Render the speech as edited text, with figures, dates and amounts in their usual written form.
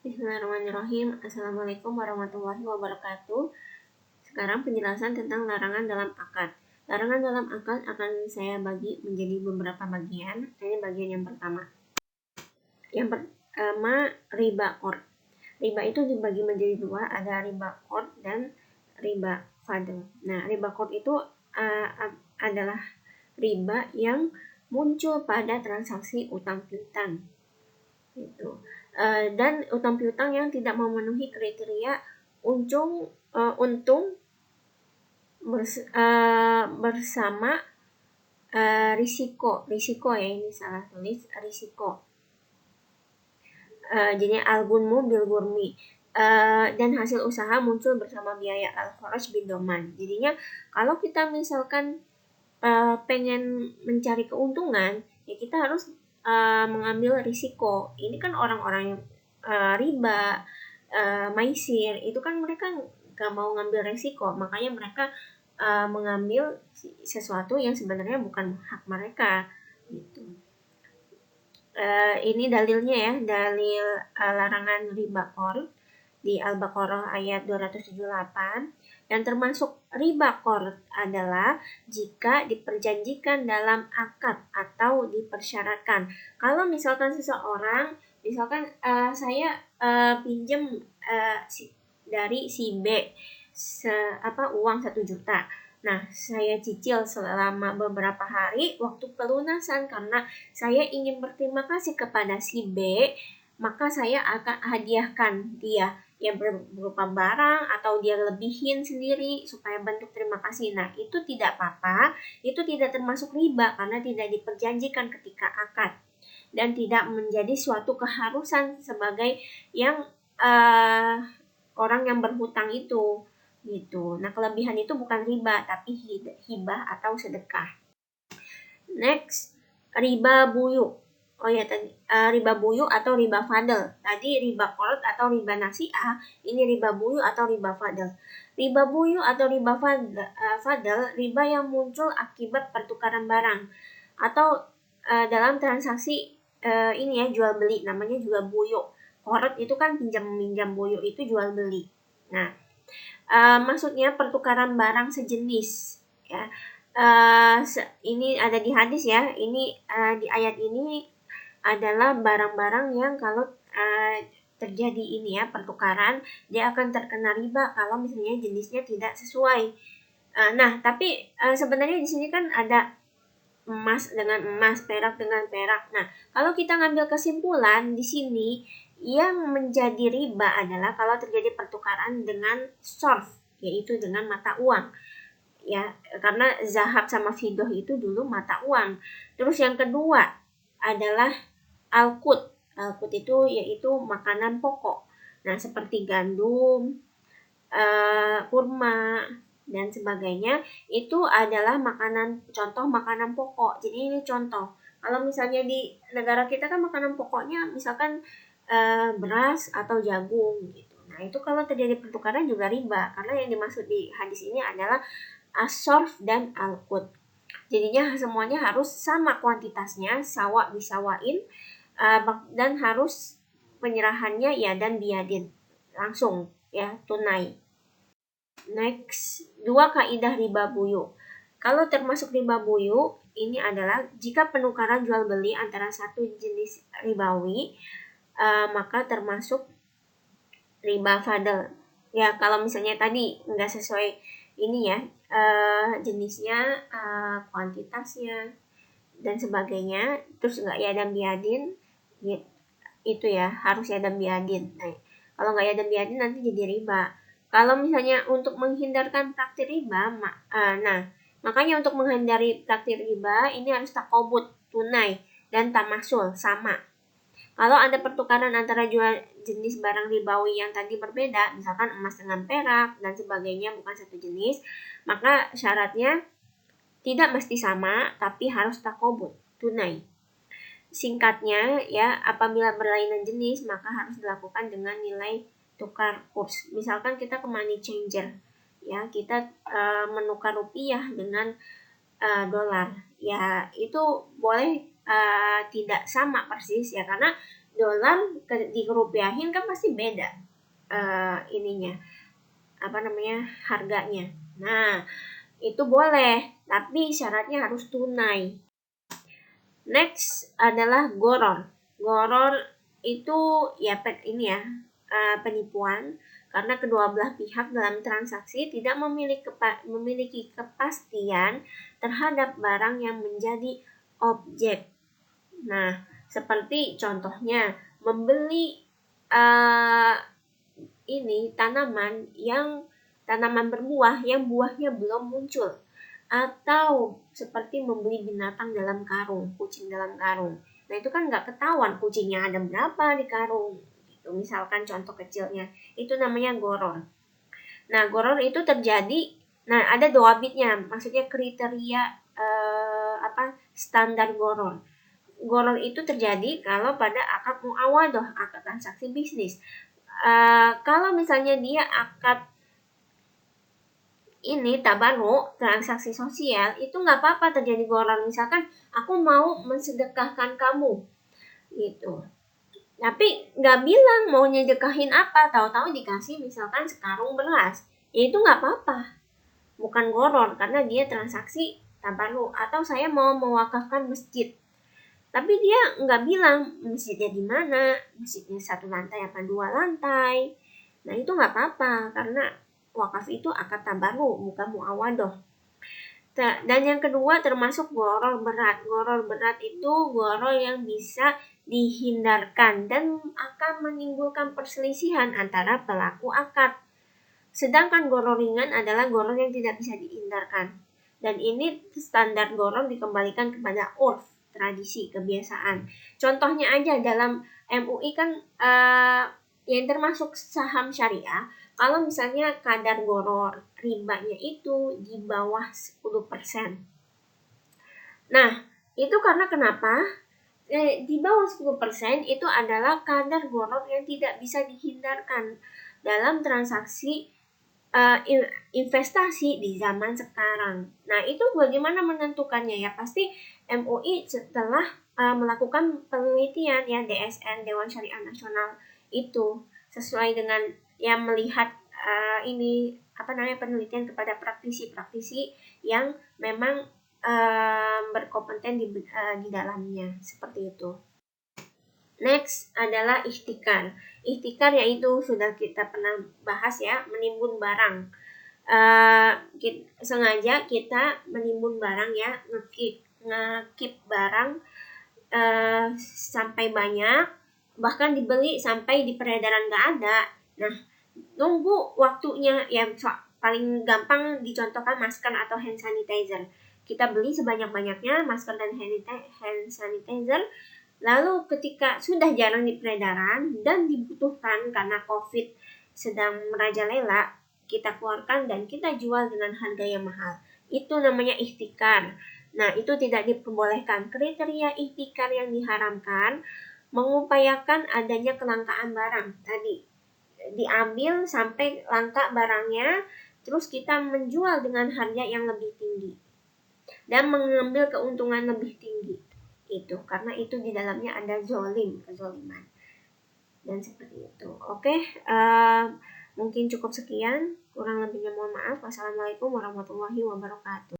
Bismillahirrahmanirrahim. Assalamualaikum warahmatullahi wabarakatuh. Sekarang penjelasan tentang larangan dalam akad. Larangan dalam akad akan saya bagi menjadi beberapa bagian. Ini bagian yang pertama. Yang pertama, riba qard. Riba itu dibagi menjadi dua, ada riba qard dan riba fadl. Nah, riba qard itu adalah riba yang muncul pada transaksi utang piutang. Gitu. Dan utang piutang yang tidak memenuhi kriteria untung bersama risiko ya, ini salah tulis, risiko. Jadi al-gunmu bil gurmi, dan hasil usaha muncul bersama biaya al-kharaj bidoman. Jadinya kalau kita misalkan pengen mencari keuntungan, ya kita harus mengambil risiko. Ini kan orang-orang riba, maisir, itu kan mereka gak mau ngambil risiko, makanya mereka mengambil sesuatu yang sebenarnya bukan hak mereka gitu. Ini dalilnya ya, dalil larangan riba qard di Al-Baqarah ayat 278. Dan termasuk riba qard adalah jika diperjanjikan dalam akad atau dipersyaratkan. Kalau misalkan seseorang, misalkan saya pinjam dari si B uang 1 juta. Nah, saya cicil selama beberapa hari waktu pelunasan karena saya ingin berterima kasih kepada si B, maka saya akan hadiahkan dia ya berupa barang atau dia lebihin sendiri supaya bentuk terima kasih. Nah, itu tidak apa-apa, itu tidak termasuk riba karena tidak diperjanjikan ketika akad dan tidak menjadi suatu keharusan sebagai yang orang yang berhutang itu gitu. Nah, kelebihan itu bukan riba tapi hibah atau sedekah. Next, riba buyu. Oh ya, tadi riba buyu atau riba fadl. Tadi riba qard atau riba nasi'ah, ini riba buyu atau riba fadl. Riba buyu atau riba fadl, riba yang muncul akibat pertukaran barang atau dalam transaksi ini ya, jual beli, namanya juga buyu. Qard itu kan pinjam meminjam, buyu itu jual beli. Nah, maksudnya pertukaran barang sejenis ya. Ini ada di hadis ya. Ini di ayat ini adalah barang-barang yang kalau terjadi ini ya pertukaran, dia akan terkena riba kalau misalnya jenisnya tidak sesuai. Nah, tapi sebenarnya di sini kan ada emas dengan emas, perak dengan perak. Nah, kalau kita ngambil kesimpulan di sini, yang menjadi riba adalah kalau terjadi pertukaran dengan sorf, yaitu dengan mata uang. Ya, karena zahab sama fidoh itu dulu mata uang. Terus yang kedua adalah al-qut. Al-qut itu yaitu makanan pokok. Nah, seperti gandum, kurma dan sebagainya, itu adalah contoh makanan pokok. Jadi ini contoh. Kalau misalnya di negara kita kan makanan pokoknya misalkan beras atau jagung gitu. Nah, itu kalau terjadi pertukaran juga riba karena yang dimaksud di hadis ini adalah as-sorf dan al-qut. Jadinya semuanya harus sama kuantitasnya, sawa bisawain, dan harus penyerahannya ya dan biadin, langsung ya, tunai. Next, 2 kaidah riba buyu. Kalau termasuk riba buyu, ini adalah jika penukaran jual beli antara satu jenis ribawi, maka termasuk riba fadl. Ya, kalau misalnya tadi nggak sesuai ini ya, jenisnya, kuantitasnya dan sebagainya, terus nggak yadam biadin, ya, itu ya harus yadam biadin. Nah, kalau nggak yadam biadin nanti jadi riba. Kalau misalnya untuk menghindarkan praktik riba, makanya untuk menghindari praktik riba ini harus takobut, tunai, dan tamasul, sama. Kalau ada pertukaran antara jual jenis barang ribawi yang tadi berbeda, misalkan emas dengan perak dan sebagainya bukan satu jenis, maka syaratnya tidak mesti sama, tapi harus takobut, tunai. Singkatnya ya, apabila berlainan jenis maka harus dilakukan dengan nilai tukar kurs. Misalkan kita ke money changer, ya kita menukar rupiah dengan dolar, ya itu boleh tidak sama persis ya, karena dolar dirupiahin kan pasti beda harganya. Nah, itu boleh, tapi syaratnya harus tunai. Next adalah goror. Goror itu penipuan karena kedua belah pihak dalam transaksi tidak memiliki kepastian terhadap barang yang menjadi objek. Nah, seperti contohnya membeli tanaman berbuah yang buahnya belum muncul, atau seperti membeli binatang dalam karung, kucing dalam karung. Nah, itu kan nggak ketahuan kucingnya ada berapa di karung. Gitu. Misalkan contoh kecilnya, itu namanya goror. Nah, goror itu terjadi, ada doabitnya, maksudnya kriteria standar goror. Goror itu terjadi kalau pada akad muawadoh, akad transaksi bisnis. Kalau misalnya dia akad tabaruk, transaksi sosial, itu nggak apa-apa terjadi goror. Misalkan aku mau mensedekahkan kamu, gitu. Tapi nggak bilang mau nyedekahin apa, tahu-tahu dikasih misalkan sekarung beras, ya itu nggak apa-apa, bukan goror karena dia transaksi tabaruk. Atau saya mau mewakafkan masjid, tapi dia nggak bilang masjidnya di mana, masjidnya 1 lantai apa 2 lantai. Nah, itu nggak apa-apa karena wakaf itu akad tabaruk, bukan muawadoh. Dan yang kedua termasuk goror berat. Goror berat itu goror yang bisa dihindarkan dan akan menimbulkan perselisihan antara pelaku akad. Sedangkan goror ringan adalah goror yang tidak bisa dihindarkan. Dan ini standar goror dikembalikan kepada urf, tradisi, kebiasaan. Contohnya aja dalam MUI kan yang termasuk saham syariah, kalau misalnya kadar goror ribanya itu di bawah 10%. Nah, itu karena kenapa? Di bawah 10% itu adalah kadar goror yang tidak bisa dihindarkan dalam transaksi investasi di zaman sekarang. Nah, itu bagaimana menentukannya ya? Pasti MUI setelah melakukan penelitian ya, DSN, Dewan Syariah Nasional itu sesuai dengan yang melihat penelitian kepada praktisi-praktisi yang memang berkompeten di dalamnya, seperti itu. Next adalah ihtikar. Ihtikar yaitu sudah kita pernah bahas ya, menimbun barang. Sengaja kita menimbun barang ya, ngekip barang sampai banyak, bahkan dibeli sampai di peredaran nggak ada. Nah, nunggu waktunya ya, paling gampang dicontohkan masker atau hand sanitizer. Kita beli sebanyak-banyaknya masker dan hand sanitizer. Lalu ketika sudah jarang di peredaran dan dibutuhkan karena COVID sedang merajalela, kita keluarkan dan kita jual dengan harga yang mahal. Itu namanya ihtikar. Nah, itu tidak diperbolehkan. Kriteria ihtikar yang diharamkan mengupayakan adanya kelangkaan barang. Tadi diambil sampai langka barangnya, terus kita menjual dengan harga yang lebih tinggi dan mengambil keuntungan lebih tinggi. Itu karena itu di dalamnya ada kezoliman dan seperti itu. Oke, mungkin cukup sekian, kurang lebihnya mohon maaf. Wassalamualaikum warahmatullahi wabarakatuh.